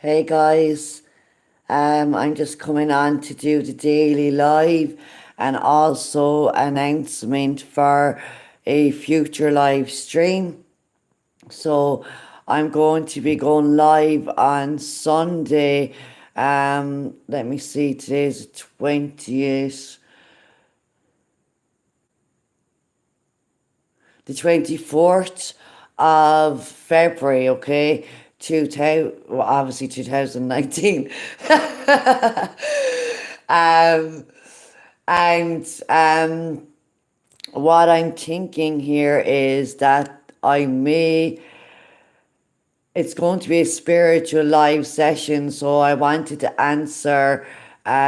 Hey guys, I'm just coming on to do the daily live and also announcement for a future live stream. So I'm going to be going live on Sunday. Let me see, today's the 20th, the 24th of February, okay? 2000, well, obviously 2019. um, and what I'm thinking here is that it's going to be a spiritual live session, so I wanted to answer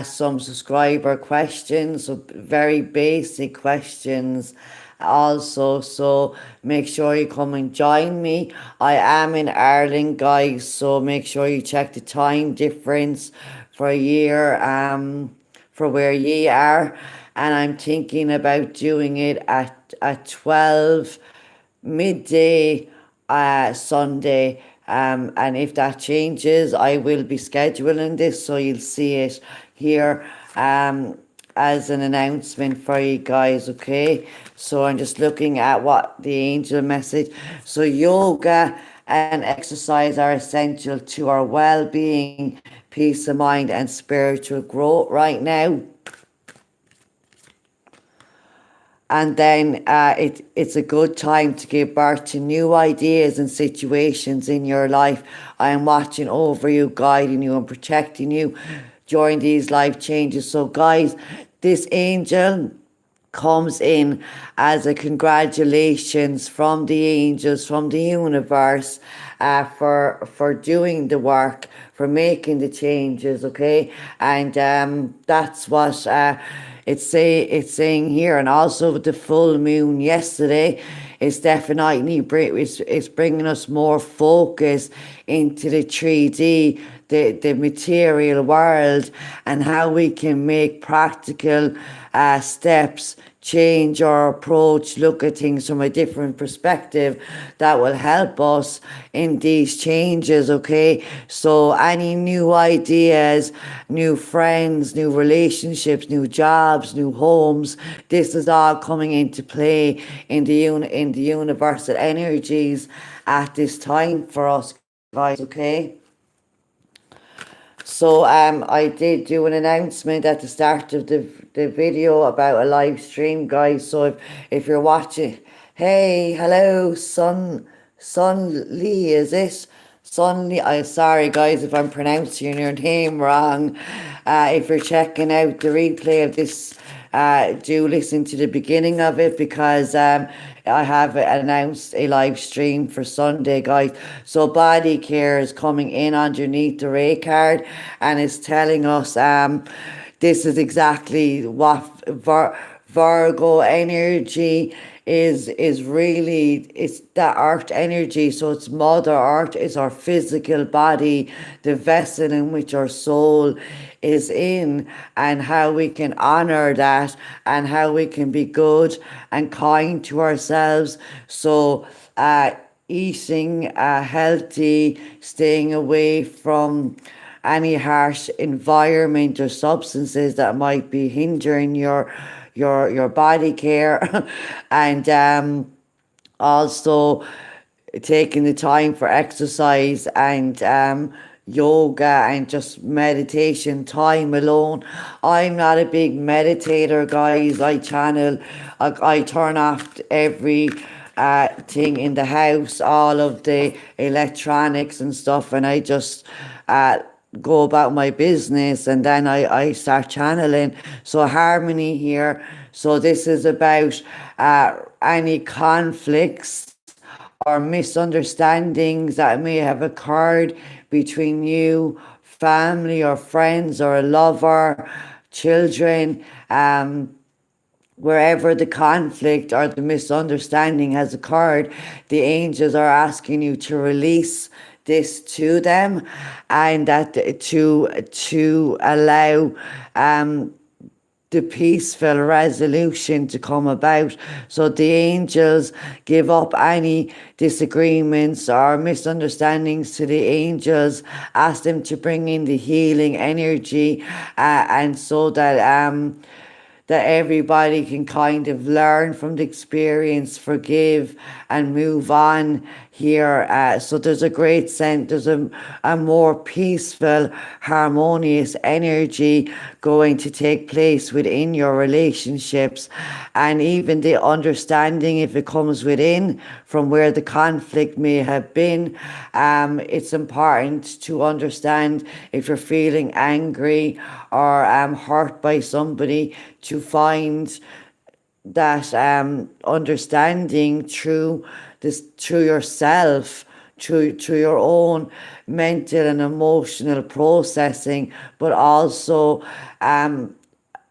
some subscriber questions, so very basic questions also. So make sure you come and join me. I am in Ireland, guys, so make sure you check the time difference for a year for where ye are. And I'm thinking about doing it at 12 midday Sunday. And if that changes, I will be scheduling this, so you'll see it here as an announcement for you guys, okay? So I'm just looking at what the angel message. So yoga and exercise are essential to our well-being, peace of mind, and spiritual growth right now. And then it's a good time to give birth to new ideas and situations in your life. I am watching over you, guiding you, and protecting you during these life changes. So, guys, this angel comes in as a congratulations from the angels, from the universe, for doing the work, for making the changes, okay? And that's what it's saying here. And also with the full moon yesterday, it's definitely it's bringing us more focus into the 3D, the material world, and how we can make practical steps, change our approach, look at things from a different perspective that will help us in these changes, okay? So any new ideas, new friends, new relationships, new jobs, new homes, this is all coming into play in in the universal energies at this time for us, guys, okay? So I did do an announcement at the start of the video about a live stream, guys. So if you're watching, hey, hello, Sun Lee, is it? Sun Lee, I sorry guys if I'm pronouncing your name wrong. If you're checking out the replay of this, do listen to the beginning of it, because I have announced a live stream for Sunday, guys. So body care is coming in underneath the Ray card, and it's telling us this is exactly what Virgo energy is really, it's that earth energy. So it's Mother Earth, is our physical body, the vessel in which our soul is in, and how we can honor that, and how we can be good and kind to ourselves. So eating healthy, staying away from any harsh environment or substances that might be hindering your body care, and also taking the time for exercise and yoga and just meditation time alone. I'm not a big meditator, guys. I turn off every thing in the house, all of the electronics and stuff, and I just go about my business, and then I start channeling. So harmony here. So this is about any conflicts or misunderstandings that may have occurred between you, family or friends or a lover, children, wherever the conflict or the misunderstanding has occurred. The angels are asking you to release this to them, and that to allow the peaceful resolution to come about. So the angels give up any disagreements or misunderstandings to the angels, ask them to bring in the healing energy, and so that everybody can kind of learn from the experience, forgive, and move on here. So there's a great sense, there's a more peaceful, harmonious energy going to take place within your relationships. And even the understanding, if it comes within from where the conflict may have been, it's important to understand if you're feeling angry or hurt by somebody, to find that understanding through this, through yourself, through your own mental and emotional processing, but also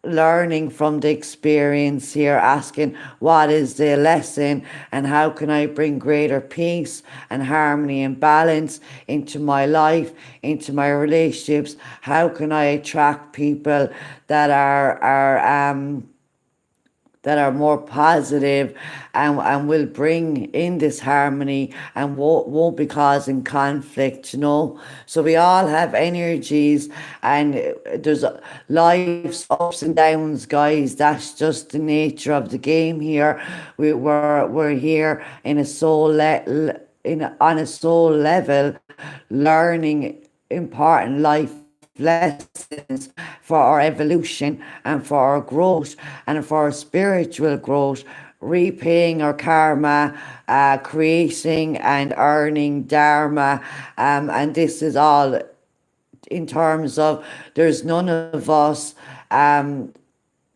learning from the experience here, asking what is the lesson and how can I bring greater peace and harmony and balance into my life, into my relationships. How can I attract people that are more positive, and will bring in this harmony and won't be causing conflict, you know. So we all have energies, and there's life's ups and downs, guys. That's just the nature of the game here. We're here in a on a soul level, learning important life lessons for our evolution and for our growth and for our spiritual growth, repaying our karma, creating and earning dharma. And this is all in terms of, there's none of us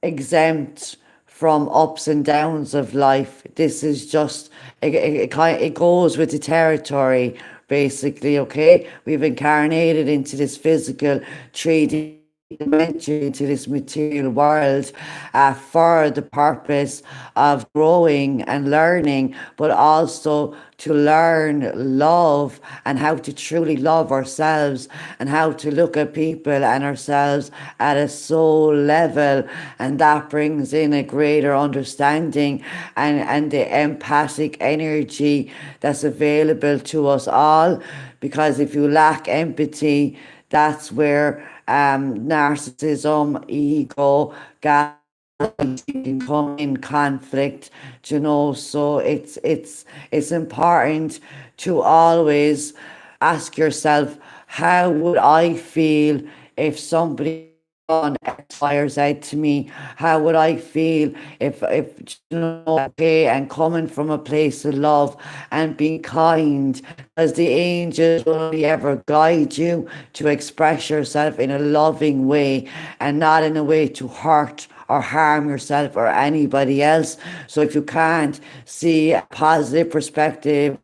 exempt from ups and downs of life. This is just, it goes with the territory, basically. Okay, we've incarnated into this physical 3D dimension, into this material world, for the purpose of growing and learning, but also to learn love and how to truly love ourselves, and how to look at people and ourselves at a soul level. And that brings in a greater understanding and the empathic energy that's available to us all. Because if you lack empathy, that's where narcissism, ego, can come in conflict, you know. So it's important to always ask yourself, how would I feel if somebody done X, Y, or Z to me? How would I feel if you know, okay, and coming from a place of love and being kind, because the angels will only ever guide you to express yourself in a loving way, and not in a way to hurt or harm yourself or anybody else. So if you can't see a positive perspective,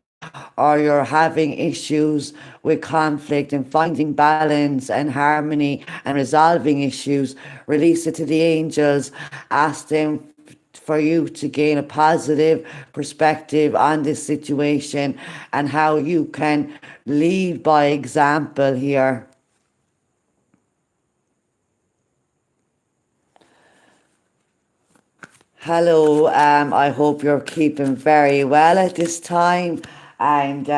or you're having issues with conflict and finding balance and harmony and resolving issues, release it to the angels. Ask them for you to gain a positive perspective on this situation, and how you can lead by example here. Hello, I hope you're keeping very well at this time, and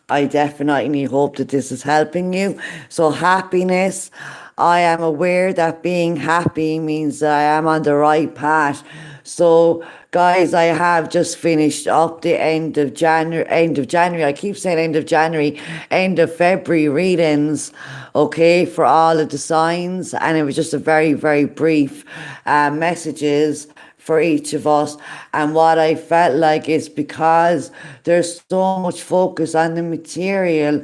I definitely hope that this is helping you. So, happiness, I am aware that being happy means that I am on the right path. So, guys, I have just finished up the end of January. I keep saying end of January, end of February readings, okay, for all of the signs. And it was just a very, very brief messages for each of us. And what I felt like is, because there's so much focus on the material,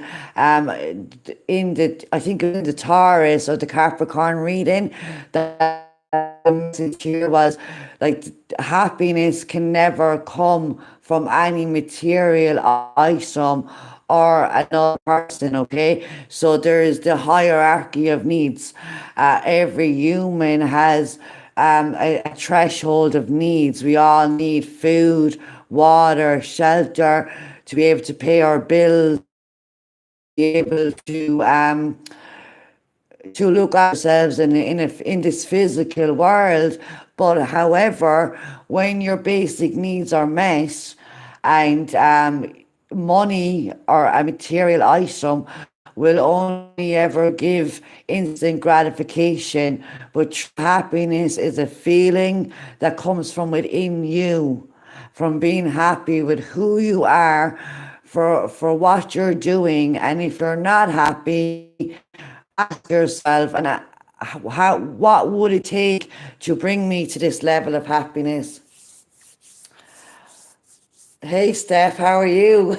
in the, I think in the Taurus or the Capricorn reading, that the message here was like, happiness can never come from any material item or another person, okay? So there is the hierarchy of needs. Every human has a threshold of needs. We all need food, water, shelter, to be able to pay our bills, be able to to look at ourselves in this physical world. But however, when your basic needs are met, and money or a material item will only ever give instant gratification, but true happiness is a feeling that comes from within you, from being happy with who you are, for what you're doing. And if you're not happy, ask yourself, and how what would it take to bring me to this level of happiness? Hey Steph, how are you?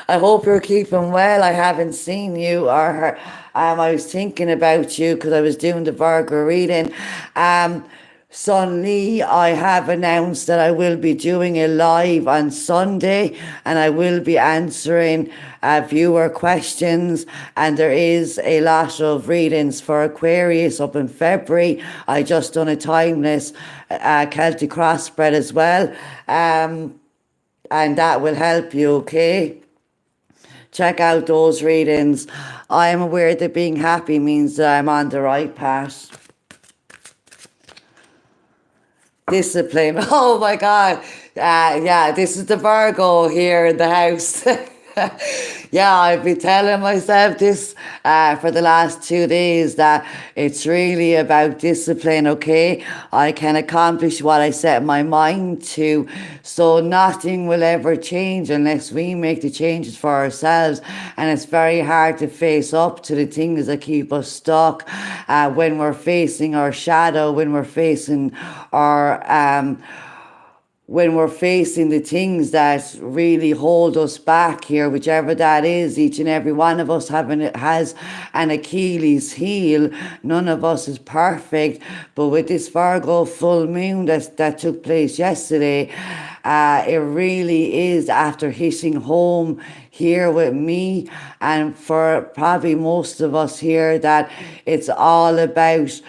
I hope you're keeping well. I haven't seen you or her. I was thinking about you because I was doing the Virgo reading. Um, Son Lee, I have announced that I will be doing a live on Sunday, and I will be answering viewer questions. And there is a lot of readings for Aquarius up in February. I just done a timeless Celtic cross spread as well. And that will help you, okay? Check out those readings. I am aware that being happy means that I'm on the right path. Discipline. Oh my God. Yeah, this is the Virgo here in the house. Yeah, I've been telling myself this for the last 2 days, that it's really about discipline, okay? I can accomplish what I set my mind to. So nothing will ever change unless we make the changes for ourselves. And it's very hard to face up to the things that keep us stuck when we're facing our shadow, when we're facing the things that really hold us back here, whichever that is. Each and every one of us has an Achilles heel. None of us is perfect, but with this Virgo full moon that took place yesterday, it really is after hitting home here with me, and for probably most of us here, that it's all about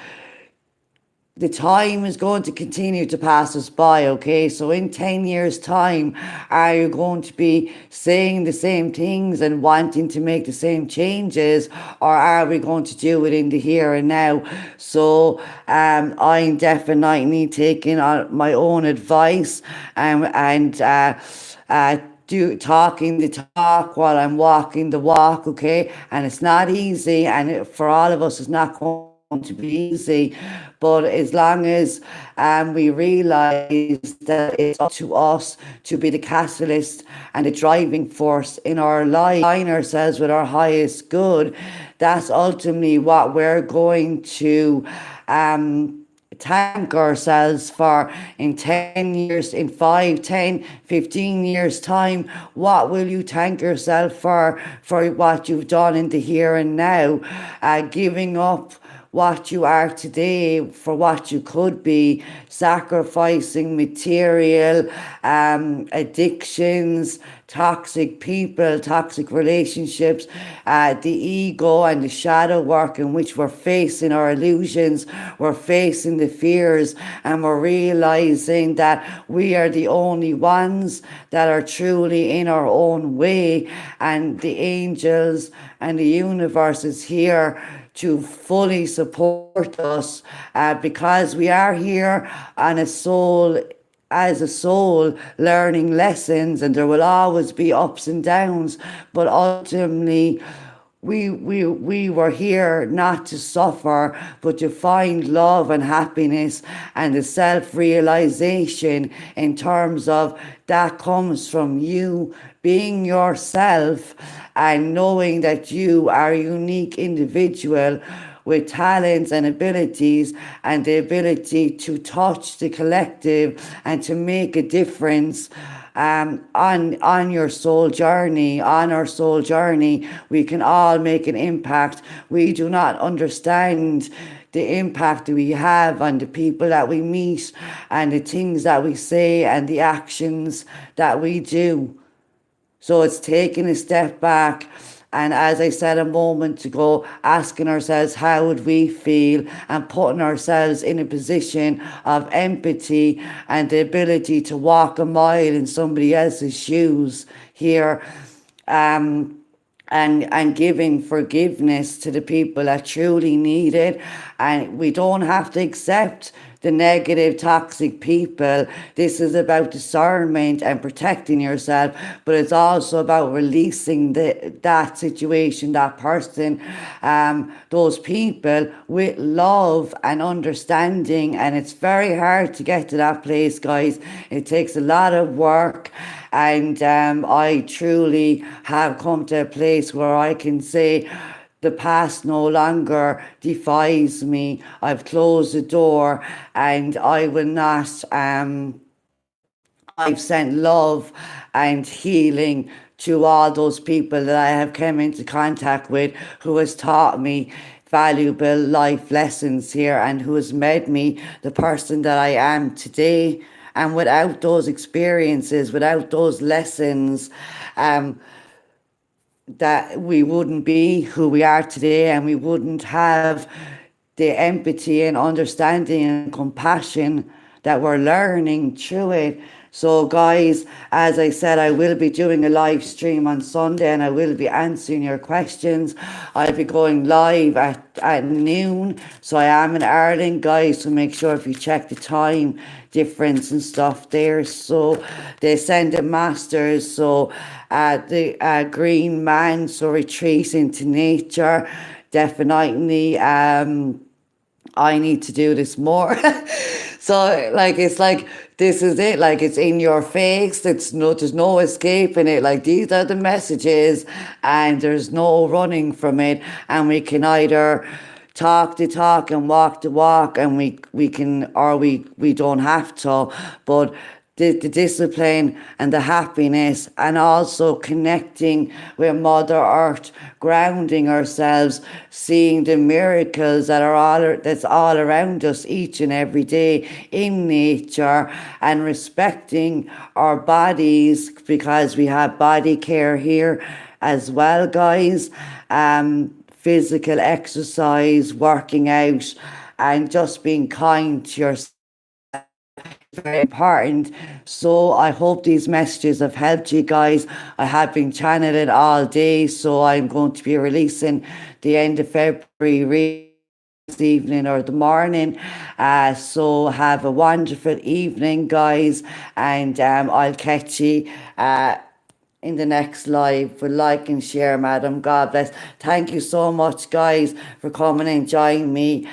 the time is going to continue to pass us by, okay? So in 10 years' time, are you going to be saying the same things and wanting to make the same changes, or are we going to do it in the here and now? So I'm definitely taking on my own advice, and talking the talk while I'm walking the walk, okay? And it's not easy, and for all of us, it's not going to be easy, but as long as we realize that it's up to us to be the catalyst and the driving force in our life, align ourselves with our highest good, that's ultimately what we're going to thank ourselves for in 10 years, in 5, 10, 15 years time. What will you thank yourself for what you've done in the here and now, giving up what you are today for what you could be, sacrificing material, addictions, toxic people, toxic relationships, the ego and the shadow work in which we're facing our illusions, we're facing the fears, and we're realizing that we are the only ones that are truly in our own way, and the angels and the universe is here to fully support us, because we are here on as a soul learning lessons, and there will always be ups and downs, but ultimately we were here not to suffer, but to find love and happiness, and the self-realization in terms of that comes from you being yourself and knowing that you are a unique individual with talents and abilities, and the ability to touch the collective and to make a difference on your soul journey, on our soul journey. We can all make an impact. We do not understand the impact that we have on the people that we meet, and the things that we say, and the actions that we do. So it's taking a step back, and as I said a moment ago, asking ourselves how would we feel, and putting ourselves in a position of empathy and the ability to walk a mile in somebody else's shoes here. and giving forgiveness to the people that truly need it. And we don't have to accept the negative, toxic people. This is about discernment and protecting yourself, but it's also about releasing that situation, that person, those people with love and understanding. And it's very hard to get to that place, guys. It takes a lot of work. And I truly have come to a place where I can say, the past no longer defies me. I've closed the door, and I will not. I've sent love and healing to all those people that I have come into contact with, who has taught me valuable life lessons here, and who has made me the person that I am today. And without those experiences, without those lessons, that we wouldn't be who we are today, and we wouldn't have the empathy and understanding and compassion that we're learning through it. So, guys, as I said, I will be doing a live stream on Sunday, and I will be answering your questions. I'll be going live at noon. So I am in Ireland, guys, so make sure if you check the time difference and stuff there. So they send the masters. So the Green Man, so retreat into nature. Definitely, I need to do this more. So like it's like this is it, like it's in your face. There's no escaping it. Like these are the messages, and there's no running from it. And we can either talk the talk and walk the walk, and we can, or we don't have to. But the discipline and the happiness, and also connecting with Mother Earth, grounding ourselves, seeing the miracles that's all around us each and every day in nature, and respecting our bodies, because we have body care here as well, guys. Physical exercise, working out, and just being kind to yourself, very important. So I hope these messages have helped you guys. I have been channeling all day, so I'm going to be releasing the end of February this evening or the morning. So have a wonderful evening, guys, and I'll catch you in the next live. For like and share, madam. God bless. Thank you so much, guys, for coming and joining me.